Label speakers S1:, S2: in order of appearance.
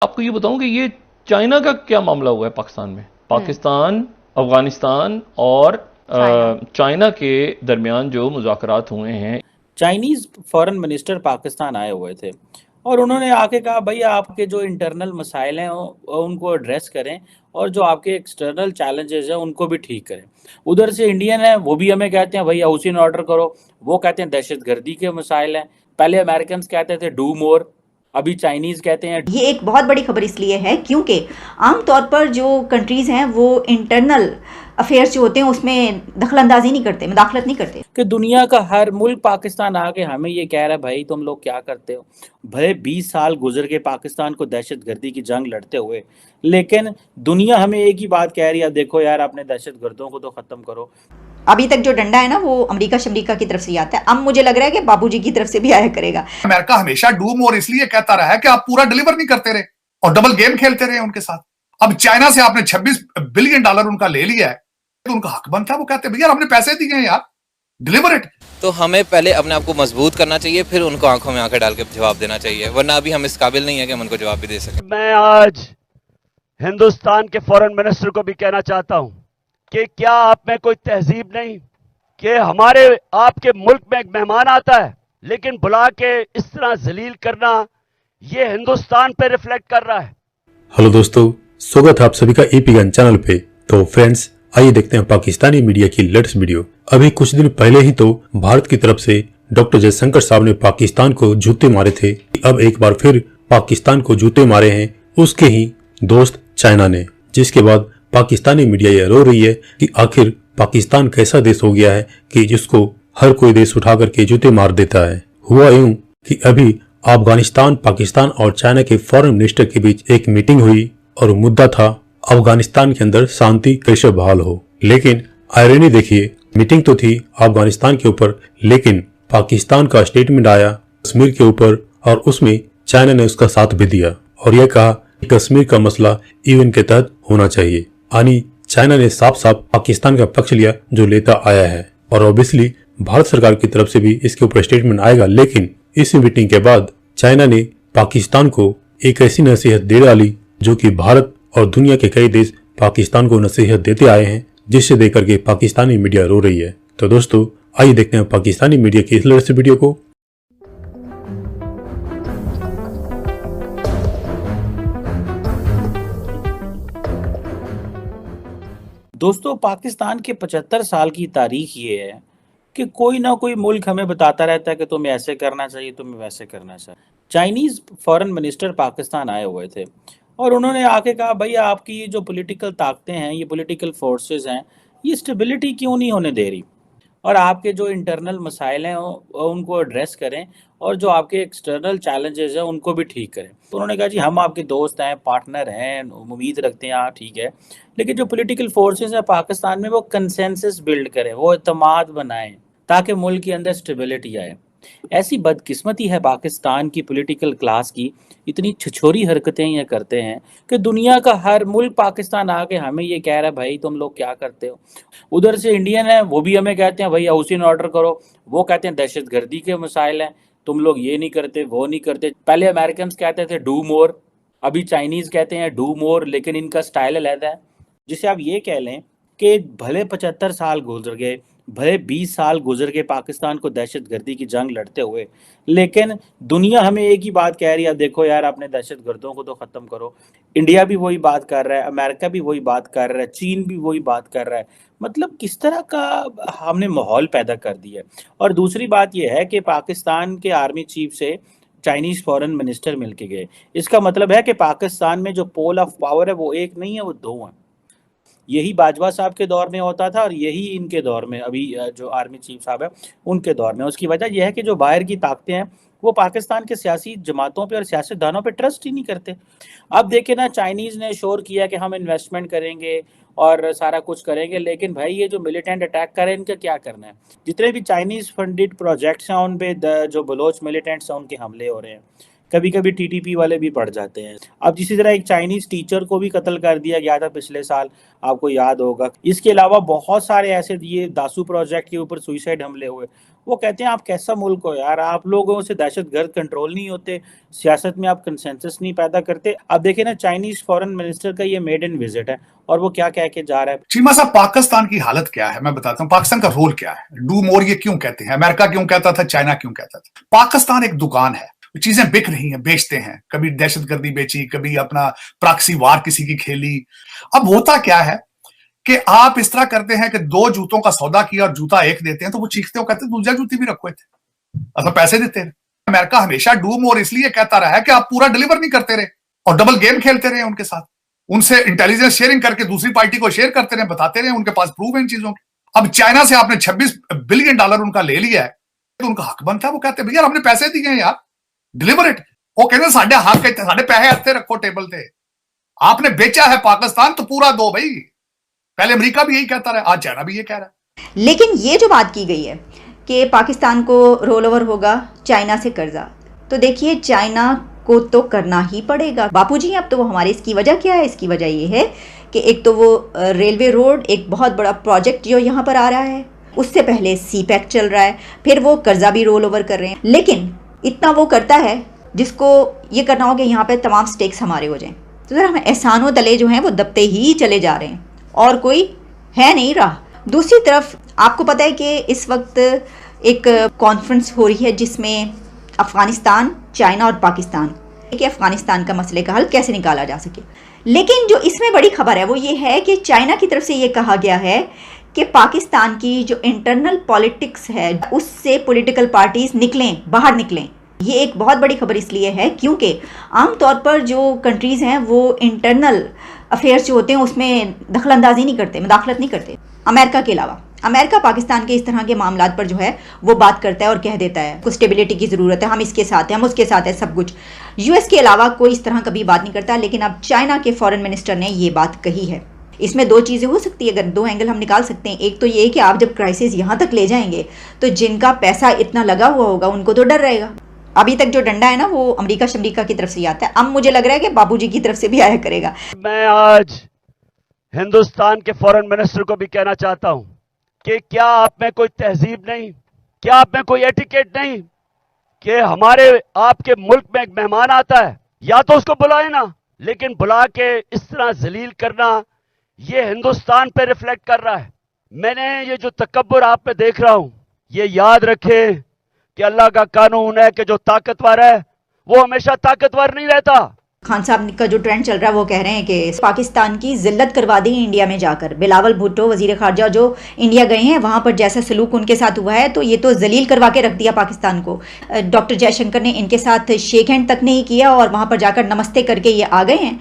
S1: आपको ये बताऊं कि ये चाइना का क्या मामला हुआ है पाकिस्तान में। पाकिस्तान, अफगानिस्तान और
S2: चाइना।
S1: चाइना के दरमियान जो मुज़ाकरात हुए हैं।
S3: चाइनीज फॉरेन मिनिस्टर पाकिस्तान आए हुए थे और उन्होंने आके कहा भैया आपके जो इंटरनल मसाइल हैं उनको एड्रेस करें और जो आपके एक्सटर्नल चैलेंजेस हैं उनको भी ठीक करें। उधर से इंडियन है वो भी हमें कहते हैं भैया हुसैन ऑर्डर करो, वो कहते हैं दहशतगर्दी के मसाइल हैं। पहले अमेरिकन कहते थे डू मोर, अभी चाइनीज कहते हैं।
S2: ये एक बहुत बड़ी खबर इसलिए है क्योंकि आमतौर पर जो कंट्रीज़ हैं वो इंटरनल अफेयर्स जो होते हैं उसमें दखलंदाजी नहीं करते, मुदाखलत नहीं करते।
S3: कि दुनिया का हर मुल्क पाकिस्तान आके हमें ये कह रहा है भाई तुम लोग क्या करते हो। भले 20 साल गुजर गए पाकिस्तान को दहशतगर्दी की जंग लड़ते हुए, लेकिन दुनिया हमें एक ही बात कह रही है, देखो यार अपने दहशतगर्दों को तो ख़त्म करो।
S2: अभी तक जो डंडा है ना वो अमेरिका शमरीका की तरफ से ही आता है, अब मुझे लग रहा है कि बाबूजी की तरफ से भी आया करेगा।
S4: अमेरिका हमेशा डू मोर इसलिए कहता रहा है कि आप पूरा डिलीवर नहीं करते रहे और डबल गेम खेलते रहे उनके साथ। अब चाइना से आपने $26 बिलियन उनका ले लिया है, तो उनका हक बनता है, वो कहते हैं भैया हमने पैसे दिए हैं यार, डिलीवर इट।
S5: तो हमें पहले अपने आप को मजबूत करना चाहिए, फिर उनको आंखों में आंखें डाल के जवाब देना चाहिए, वरना अभी हम इस काबिल नहीं है कि हम उनको जवाब भी दे सकें।
S6: मैं आज हिंदुस्तान के फॉरेन मिनिस्टर को भी कहना चाहता हूं कि क्या आप में कोई तहजीब नहीं कि हमारे आपके मुल्क में एक मेहमान आता है लेकिन बुला के इस तरह जलील करना, ये हिंदुस्तान पे रिफ्लेक्ट कर रहा है।
S7: हेलो दोस्तों, स्वागत है आप सभी का एपी गन चैनल पे। तो फ्रेंड्स, आइए देखते हैं पाकिस्तानी मीडिया की लेटेस्ट वीडियो। अभी कुछ दिन पहले ही तो भारत की तरफ से डॉक्टर जयशंकर साहब ने पाकिस्तान को जूते मारे थे। अब एक बार फिर पाकिस्तान को जूते मारे हैं उसके ही दोस्त चाइना ने, जिसके बाद पाकिस्तानी मीडिया यह रो रही है कि आखिर पाकिस्तान कैसा देश हो गया है कि जिसको हर कोई देश उठा करके जूते मार देता है। हुआ यूं कि अभी अफगानिस्तान, पाकिस्तान और चाइना के फॉरेन मिनिस्टर के बीच एक मीटिंग हुई और मुद्दा था अफगानिस्तान के अंदर शांति कैसे बहाल हो। लेकिन आयरनी देखिए, मीटिंग तो थी अफगानिस्तान के ऊपर, लेकिन पाकिस्तान का स्टेटमेंट आया कश्मीर के ऊपर और उसमें चाइना ने उसका साथ भी दिया और यह कहा कि कश्मीर का मसला यूएन के तहत होना चाहिए। यानी चाइना ने साफ साफ पाकिस्तान का पक्ष लिया जो लेता आया है और ऑब्वियसली भारत सरकार की तरफ से भी इसके ऊपर स्टेटमेंट आएगा। लेकिन इस मीटिंग के बाद चाइना ने पाकिस्तान को एक ऐसी नसीहत दे डाली जो कि भारत और दुनिया के कई देश पाकिस्तान को नसीहत देते आए हैं, जिससे देकर के पाकिस्तानी मीडिया रो रही है। तो दोस्तों, आइए देखते हैं पाकिस्तानी मीडिया की इस लेटेस्ट वीडियो को।
S3: दोस्तों, पाकिस्तान के 75 साल की तारीख ये है कि कोई ना कोई मुल्क हमें बताता रहता है कि तुम्हें ऐसे करना चाहिए, तुम्हें वैसे करना चाहिए। चाइनीज फॉरेन मिनिस्टर पाकिस्तान आए हुए थे और उन्होंने आके कहा भैया आपकी ये जो पॉलिटिकल ताकतें हैं, ये पॉलिटिकल फोर्सेस हैं, ये स्टेबिलिटी क्यों नहीं होने दे रही और आपके जो इंटरनल मसाइल हैं उनको एड्रेस करें और जो आपके एक्सटर्नल चैलेंजेस हैं उनको भी ठीक करें। तो उन्होंने कहा जी हम आपके दोस्त हैं, पार्टनर हैं, उम्मीद रखते हैं, हाँ ठीक है, लेकिन जो पॉलिटिकल फोर्सेस हैं पाकिस्तान में वो कंसेंसस बिल्ड करें, वो इत्तेमाद बनाएं ताकि मुल्क के अंदर स्टेबिलिटी आए। ऐसी बदकिस्मती है पाकिस्तान की पॉलिटिकल क्लास की, इतनी छिछोरी हरकतें ये करते हैं कि दुनिया का हर मुल्क पाकिस्तान आके हमें ये कह रहा है भाई तुम लोग क्या करते हो। उधर से इंडियन है वो भी हमें कहते हैं भैया हुसैन ऑर्डर करो, वो कहते हैं दहशतगर्दी के मसाइल हैं, तुम लोग ये नहीं करते, वो नहीं करते। पहले अमेरिकन कहते थे डू मोर, अभी चाइनीज कहते हैं डू मोर, लेकिन इनका स्टाइल अलग है। जिसे आप ये कह लें कि भले 75 साल गुजर गए, भले 20 साल गुजर के पाकिस्तान को दहशतगर्दी की जंग लड़ते हुए, लेकिन दुनिया हमें एक ही बात कह रही है, देखो यार अपने दहशतगर्दों को तो ख़त्म करो। इंडिया भी वही बात कर रहा है, अमेरिका भी वही बात कर रहा है, चीन भी वही बात कर रहा है। मतलब किस तरह का हमने माहौल पैदा कर दिया है। और दूसरी बात यह है कि पाकिस्तान के आर्मी चीफ से चाइनीज़ फॉरेन मिनिस्टर मिल के गए। इसका मतलब है कि पाकिस्तान में जो पोल ऑफ पावर है वो एक नहीं है, वो दो हैं। यही बाजवा साहब के दौर में होता था और यही इनके दौर में, अभी जो आर्मी चीफ साहब है उनके दौर में। उसकी वजह यह है कि जो बाहर की ताकतें हैं वो पाकिस्तान के सियासी जमातों पे और सियासतदानों पे ट्रस्ट ही नहीं करते। अब देखे ना, चाइनीज़ ने शोर किया कि हम इन्वेस्टमेंट करेंगे और सारा कुछ करेंगे, लेकिन भाई ये जो मिलिटेंट अटैक कर रहे हैं इनका क्या करना है। जितने भी चाइनीज़ फंडेड प्रोजेक्ट्स हैं उन पे जो बलोच मिलिटेंट्स हैं उनके हमले हो रहे हैं। कभी कभी टीटीपी वाले भी पड़ जाते हैं। अब जिसी तरह एक चाइनीज टीचर को भी कत्ल कर दिया गया था पिछले साल, आपको याद होगा। इसके अलावा बहुत सारे ऐसे ये दासू प्रोजेक्ट के ऊपर सुइसाइड हमले हुए। वो कहते हैं आप कैसा मुल्क हो यार, आप लोगों से दहशतगर्द कंट्रोल नहीं होते, सियासत में आप कंसेंसस नहीं पैदा करते। अब देखें ना, चाइनीज फॉरेन मिनिस्टर का ये मेड इन विजिट है और वो क्या कह के जा रहा है।
S4: चीमा साहब, पाकिस्तान की हालत क्या है मैं बताता हूं। पाकिस्तान का रोल क्या है, डू मोर ये क्यों कहते हैं, अमेरिका क्यों कहता था, चाइना क्यों कहता था। पाकिस्तान एक दुकान है, चीजें बिक रही हैं, बेचते हैं, कभी दहशतगर्दी बेची, कभी अपना प्रॉक्सी वार किसी की खेली। अब होता क्या है कि आप इस तरह करते हैं कि 2 जूतों का सौदा किया और जूता एक देते हैं तो वो चीखते हो, कहते हैं दूसरा जूती भी रखो थे, अच्छा पैसे देते हैं। अमेरिका हमेशा डू मोर इसलिए कहता रहा है कि आप पूरा डिलीवर नहीं करते रहे और डबल गेम खेलते रहे उनके साथ, उनसे इंटेलिजेंस शेयरिंग करके दूसरी पार्टी को शेयर करते रहे, बताते रहे, उनके पास प्रूफ है इन चीजों के। अब चाइना से आपने $26 बिलियन उनका ले लिया है तो उनका हक बनता है, वो कहते हैं भैया हमने पैसे दिए हैं यार, डिलीवर इट। वो कहते साढ़े हक है, साढ़े पैसे हत्थे रखो टेबल पे, आपने बेचा है पाकिस्तान तो पूरा दो भाई। पहले अमेरिका भी यही कहता रहा, आज चाइना भी ये कह रहा है।
S2: लेकिन ये जो बात की गई है कि पाकिस्तान को रोल ओवर होगा चाइना से कर्जा, तो देखिए चाइना को तो करना ही पड़ेगा बापूजी। अब तो वो हमारे, इसकी वजह क्या है, इसकी वजह ये है कि एक तो वो रेलवे रोड एक बहुत बड़ा प्रोजेक्ट जो यहाँ पर आ रहा है, उससे पहले सीपैक चल रहा है, फिर वो कर्जा भी रोल ओवर कर रहे हैं। लेकिन इतना वो करता है जिसको ये करना हो कि यहाँ पे तमाम स्टेक्स हमारे हो जाएं, तो जरा हम एहसानों तले जो हैं वो दबते ही चले जा रहे हैं और कोई है नहीं रहा। दूसरी तरफ आपको पता है कि इस वक्त एक कॉन्फ्रेंस हो रही है जिसमें अफ़गानिस्तान, चाइना और पाकिस्तान कि अफ़गानिस्तान का मसले का हल कैसे निकाला जा सके। लेकिन जो इसमें बड़ी खबर है वो ये है कि चाइना की तरफ से ये कहा गया है कि पाकिस्तान की जो इंटरनल पॉलिटिक्स है उससे पॉलिटिकल पार्टीज निकलें, बाहर निकलें। ये एक बहुत बड़ी खबर इसलिए है क्योंकि आमतौर पर जो कंट्रीज़ हैं वो इंटरनल अफेयर्स जो होते हैं उसमें दखल अंदाजी नहीं करते, मुदाखलत नहीं करते, अमेरिका के अलावा। अमेरिका पाकिस्तान के इस तरह के मामलात पर जो है वो बात करता है और कह देता है कुछ स्टेबिलिटी की ज़रूरत है, हम इसके साथ हैं, हम उसके साथ हैं, सब कुछ। यूएस के अलावा कोई इस तरह कभी बात नहीं करता। लेकिन अब चाइना के फॉरेन मिनिस्टर ने ये बात कही है। इसमें 2 चीज़ें हो सकती है, अगर 2 एंगल हम निकाल सकते हैं। एक तो ये कि आप जब क्राइसिस यहाँ तक ले जाएंगे तो जिनका पैसा इतना लगा हुआ होगा उनको तो डर रहेगा। अभी तक जो डंडा है ना वो अमेरिका शमरीका की तरफ से आता है, अब मुझे लग रहा है कि बाबूजी की तरफ से भी आया करेगा।
S6: मैं आज हिंदुस्तान के फॉरेन मिनिस्टर को भी कहना चाहता हूं कि क्या आप में कोई तहजीब नहीं, क्या आप में कोई एटिकेट नहीं कि हमारे आपके मुल्क में एक मेहमान आता है, या तो उसको बुलाए ना, लेकिन बुला के इस तरह जलील करना ये हिंदुस्तान पे रिफ्लेक्ट कर रहा है। मैंने ये जो तकब्बुर आप पे देख रहा हूं, ये याद रखें कि अल्लाह का कानून है कि जो ताकतवर है वो हमेशा ताकतवर नहीं रहता।
S2: खान साहब का जो ट्रेंड चल रहा है वो कह रहे हैं कि पाकिस्तान की जिल्लत करवा दी इंडिया में जाकर। बिलावल भुट्टो वजीर खारजा जो इंडिया गए हैं वहां पर जैसा सलूक उनके साथ हुआ है तो ये तो जलील करवा के रख दिया पाकिस्तान को। डॉक्टर जयशंकर ने इनके साथ शेक हैंड तक नहीं किया और वहां पर जाकर नमस्ते करके ये आ गए हैं।